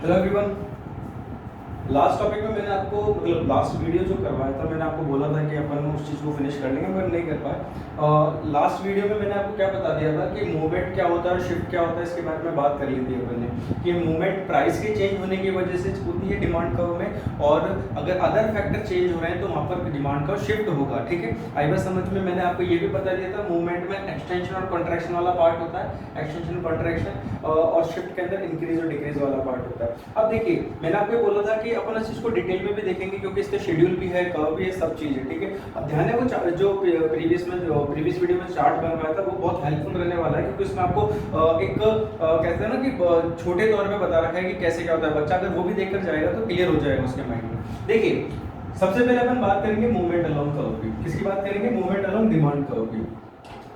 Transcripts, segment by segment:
Hello everyone. Last topic में मैंने आपको मतलब लास्ट वीडियो जो करवाया था मैंने आपको बोला था कि अपन उस चीज़ को फिनिश कर लेंगे मगर नहीं कर पाए। लास्ट वीडियो में मैंने आपको क्या बता दिया था कि मूवमेंट क्या होता है, शिफ्ट क्या होता है, इसके बारे में बात कर ली थी अपन ने कि मूवमेंट प्राइस के चेंज होने की वजह से होती है डिमांड कर्व में, और अगर अदर फैक्टर चेंज हो रहे हैं तो वहाँ पर डिमांड कर्व शिफ्ट होगा। ठीक है, आई बात समझ में। मैंने आपको ये भी बता दिया था मूवमेंट में एक्सटेंशन और कॉन्ट्रैक्शन वाला पार्ट होता है, एक्सटेंशन कॉन्ट्रैक्शन, और शिफ्ट के अंदर इंक्रीज और डिक्रीज वाला पार्ट होता है। अब देखिए मैंने आपको ये बोला था कि अपन इस चीज को डिटेल में भी देखेंगे क्योंकि इसका शेड्यूल भी है, कर्व भी है, सब चीज है। ठीक है, अब ध्यान है वो जो प्रीवियस वीडियो में चार्ट बनवाया था वो बहुत हेल्पफुल रहने वाला है क्योंकि उसमें आपको एक कहते हैं ना कि छोटे तौर पे बता रखा है कि कैसे क्या होता है। बच्चा अगर वो भी देखकर जाएगा तो क्लियर हो जाएगा उसके माइंड में। देखिए सबसे पहले अपन बात करेंगे मूवमेंट अलोंग कर्व की। किसकी बात करेंगे? मूवमेंट अलोंग डिमांड कर्व की।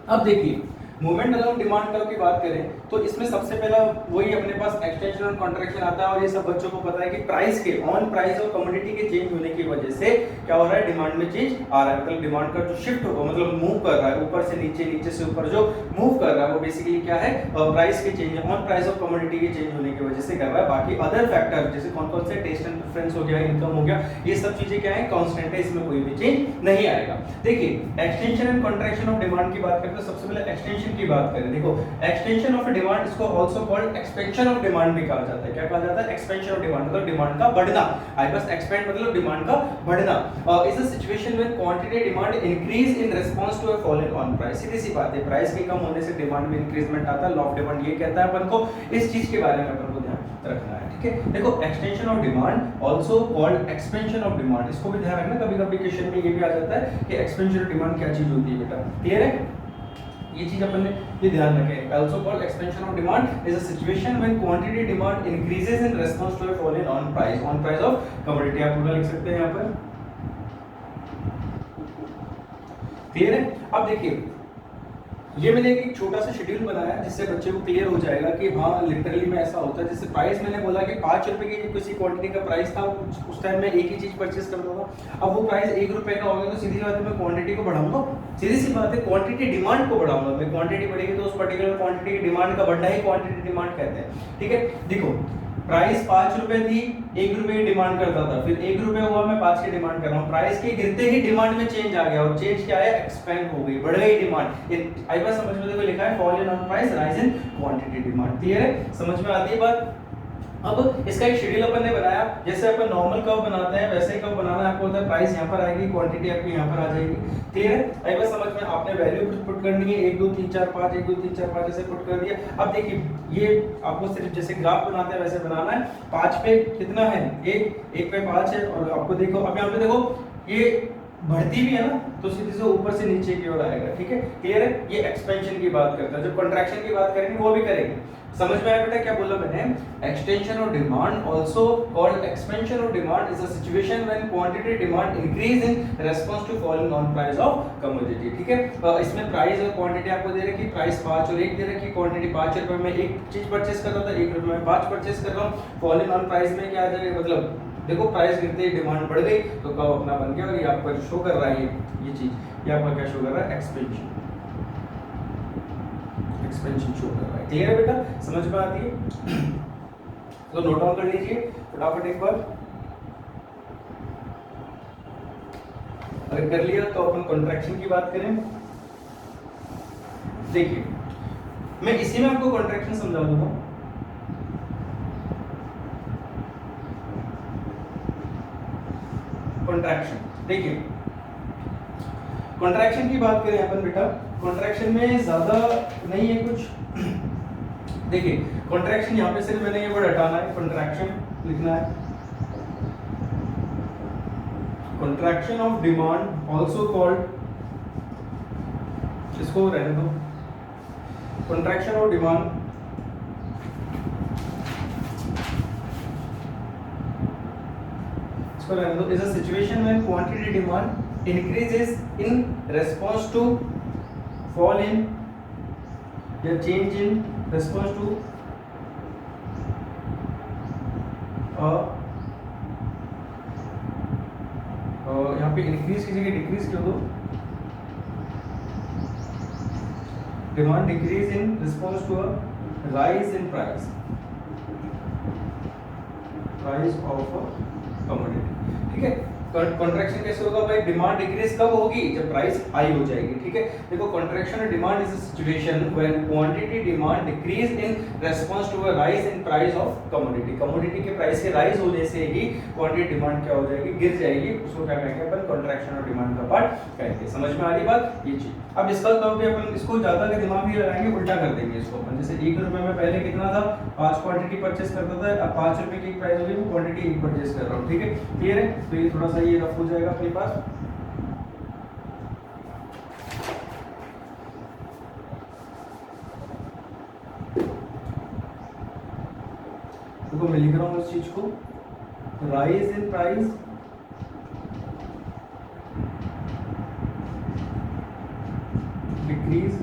अब देखिए मूवमेंट अलोंग डिमांड कर्व की बात करें तो इसमें सबसे पहला वही अपने पास एक्सटेंशन और कॉन्ट्रैक्शन आता है, और ये सब बच्चों को पता है कि प्राइस के ऑन प्राइस और कमोडिटी के चेंज होने की वजह से क्या हो रहा है, डिमांड में चेंज आ रहा है। मतलब डिमांड का जो शिफ्ट होगा मतलब मूव कर रहा है ऊपर से नीचे, नीचे से ऊपर जो मूव कर रहा है वो बेसिकली क्या है, प्राइस के चेंज, ऑन प्राइस और कमोडिटी के चेंज होने की वजह से कर रहा है। बाकी अदर फैक्टर जैसे कौन कौन से टेस्ट एंड प्रेफरेंस हो गया, इनकम हो गया, ये सब चीजें क्या है, कांस्टेंट है, इसमें कोई भी चेंज नहीं आएगा। देखिए extension and contraction of demand की बात करते हैं। सबसे पहले एक्सटेंशन की बात करें। देखो एक्सटेंशन ऑफ डिमांड, इसको also called expansion of demand भी कहा जाता है। क्या कहा जाता है? एक्सपेंशन ऑफ डिमांड, मतलब डिमांड का बढ़ना। आई बस एक्सपेंड मतलब डिमांड का बढ़ना। Is a situation when quantity demand increase in response to a fall in on price. सीधी सी बात है, प्राइस के कम होने से डिमांड में इंक्रीजमेंट आता है। लॉ ऑफ डिमांड ये कहता है अपन को, इस चीज के बारे में अपन को ध्यान रखना है। ठीक है, देखो extension of demand also called expansion of demand, इसको भी ध्यान रखना। कभी-कभी क्वेश्चन में ये भी आ जाता है कि एक्सपेंशन ऑफ डिमांड क्या चीज होती है बेटा, क्लियर है? ये चीज अपन ने ये ध्यान रखें। also called expansion of demand is a situation when quantity demand increases in response to a fall in on price of commodity। आप पूरा लिख सकते हैं यहाँ पर, क्लियर है? अब देखिए ये मैंने एक छोटा सा शेड्यूल बनाया जिससे बच्चे को क्लियर हो जाएगा कि हाँ लिटरली में ऐसा होता है। जैसे प्राइस मैंने बोला कि 5 रुपए की किसी क्वांटिटी का प्राइस था, उस टाइम में एक ही चीज परचेस करता था। अब वो प्राइस 1 रुपए का हो गया तो सीधी सी बात है मैं क्वांटिटी को बढ़ाऊंगा, सीधी सी बात है क्वांटिटी डिमांड को बढ़ाऊंगा। मैं क्वांटिटी बढ़ेगी तो उस पर्टिकुलर क्वांटिटी की डिमांड का बढ़ना ही क्वांटिटी डिमांड कहते हैं। ठीक है, देखो प्राइस 5 रुपए थी, 1 रुपए की डिमांड करता था, फिर 1 रुपए हुआ, मैं 5 की डिमांड कर रहा हूँ। प्राइस के गिरते ही डिमांड में चेंज आ गया, और चेंज क्या है, एक्सपेंड हो गई, बढ़ गई डिमांड। आई बात समझ में? देखो लिखा है fall in on price, rise in quantity demand. Clear है? समझ में आती है बात? अब इसका एक शेड्यूल अपन ने बनाया, जैसे अपन नॉर्मल कर्व बनाते हैं वैसे ही कर्व बनाना है। आपको होता है प्राइस यहाँ पर आएगी, क्वांटिटी आपकी यहाँ पर आ जाएगी। क्लियर है? आई बात समझ में? आपने वैल्यू पुट करनी है 1 2 3 4 5, 1 2 3 4 5 ऐसे पुट कर दिया। अब देखिए ये आपको सिर्फ जैसे ग्राफ बनाते हैं वैसे बनाना है। 5 पे कितना है, 1 पे 5 है, और आपको देखो अब यहाँ पे देखो ये बढ़ती भी है ना तो सीधे से ऊपर से नीचे की ओर आएगा। ठीक है, क्लियर है? ये एक्सपेंशन की बात करता है। जब कॉन्ट्रैक्शन की बात करेंगे वो भी करेंगे। समझ में आया बेटा क्या बोला मैंने? Extension of demand also called expansion of demand is a situation when quantity demand increase in response to falling on price of commodity. ठीक है, इसमें प्राइस और क्वांटिटी आपको दे रखी, प्राइस 5 और 1 दे रखी, क्वांटिटी 5 रुपए में एक चीज परचेस कर रहा था, 1 रुपए में 5 परचेस कर रहा हूं। फॉलिंग ऑन प्राइस में क्या आ जाएगा, मतलब देखो प्राइस गिरते ही डिमांड बढ़ गई तो कर्व अपना बन गया, और ये आपको शो कर रहा है ये चीज, ये आपका क्या शो कर रहा है, एक्सपेंशन शो कर रहा है। क्लियर है बेटा? समझ में आती है? तो नोट डाउन कर लीजिए फटाफट एक बार। अगर कर लिया तो अपन कॉन्ट्रैक्शन की बात करें। देखिए मैं इसी में आपको कॉन्ट्रैक्शन समझा दूंगा। कॉन्ट्रैक्शन देखिए, कॉन्ट्रैक्शन की बात करें अपन बेटा, कॉन्ट्रैक्शन में ज्यादा नहीं है कुछ। देखिए कॉन्ट्रैक्शन यहाँ पे सिर्फ मैंने ये वर्ड हटाना है, कॉन्ट्रैक्शन लिखना है। Contraction of demand also called, इसको रहने दो, contraction of demand is a situation when quantity demand increases in response to fall in या change in response to यहाँ पे increase की जगह decrease क्यों दो, demand decrease in response to a rise in price। Price of commodity. ठीक है, contraction कैसे होगा भाई, डिमांड डिक्रीज कब होगी, जब प्राइस हाई हो जाएगी। ठीक है, देखो contraction of demand is a situation when quantity demand decrease in response to a rise in price of commodity. Commodity के प्राइस के राइज होने से ही क्वांटिटी डिमांड क्या हो जाएगी, गिर जाएगी, उसको क्या कहेंगे अपन, कॉन्ट्रैक्शन ऑफ डिमांड का पार्ट कहेंगे। समझ में आ रही बात, ये चीज। अब इसका तो भी अपन इसको ज्यादा का दिमाग भी लगाएंगे, उल्टा कर देंगे इसको अपन। जैसे 1 रुपए में पहले कितना था, 5 क्वांटिटी परचेस करता था, अब 5 रुपए की प्राइस हो गई, वो क्वांटिटी 1 परचेस कर रहा हूँ। ठीक है, क्लियर है। तो ये थोड़ा सा ये रफ हो जाएगा अपने पास। देखो मैं लिख रहा हूँ इस चीज को, rise in price decrease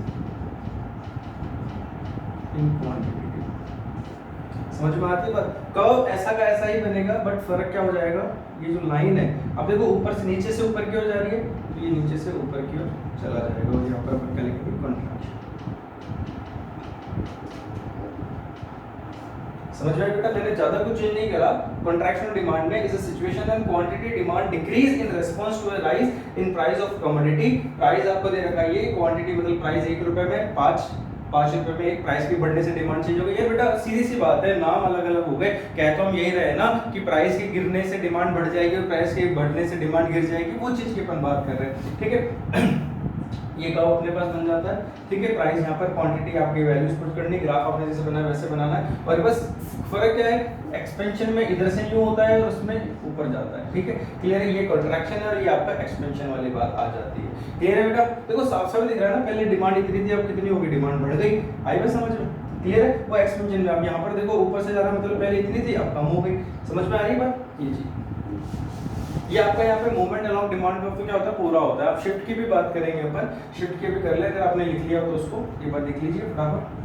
in quantity. समझ में आती है बात, कर्व ऐसा का ऐसा ही बनेगा, बट फर्क क्या हो जाएगा, ये जो लाइन है, अब देखो ऊपर से नीचे से ऊपर की ओर जा रही है, तो ये नीचे से ऊपर की ओर चला जाएगा, और यहाँ पर अपन क्या लिखेंगे, कॉन्ट्रैक्शन। समझ में आया बेटा, मैंने ज्यादा कुछ चेंज नहीं करा। कॉन्ट्रैक्शन डिमांड में is a situation when quantity demand decrease in response to a rise in price of commodity. Price आपको दे रखा है, ये क्वांटिटी मतलब प्राइस 1 रुपए में 5 रुपए में एक प्राइस की बढ़ने से डिमांड चेंज हो गई। ये बेटा सीधी सी बात है, नाम अलग अलग हो गए, कह तो हम यही रहे ना कि प्राइस के गिरने से डिमांड बढ़ जाएगी और प्राइस के बढ़ने से डिमांड गिर जाएगी, वो चीज की अपन बात कर रहे हैं। ठीक है, ये कर्व अपने पास बन जाता है। ठीक है, प्राइस यहाँ पर क्वांटिटी आपकी वैल्यूज पुट करनी, ग्राफ आपने जैसे बनाया वैसे बनाना है, और बस फर्क क्या है, एक्सपेंशन में इधर से यूं होता है और उसमें ऊपर जाता है। ठीक है, क्लियर है, ये कॉन्ट्रैक्शन है और ये आपका एक्सपेंशन वाली बात आ जाती है। क्लियर है बेटा, देखो साफ साफ दिख रहा है ना, पहले डिमांड इतनी थी, अब कितनी होगी, डिमांड बढ़ गई, आई बात समझ में, क्लियर है, वो एक्सपेंशन में। अब यहाँ पर देखो ऊपर से जा रहा, मतलब पहले इतनी थी, अब कम हो गई। समझ में आ रही बात, ये चीज, ये आपका यहाँ पे मूवमेंट अलोंग डिमांड कर्व तो क्या होता है, पूरा होता है। अब शिफ्ट की भी बात करेंगे अपन, शिफ्ट की भी कर ले, अगर आपने लिख लिया तो उसको एक बार देख लीजिए फटाफट।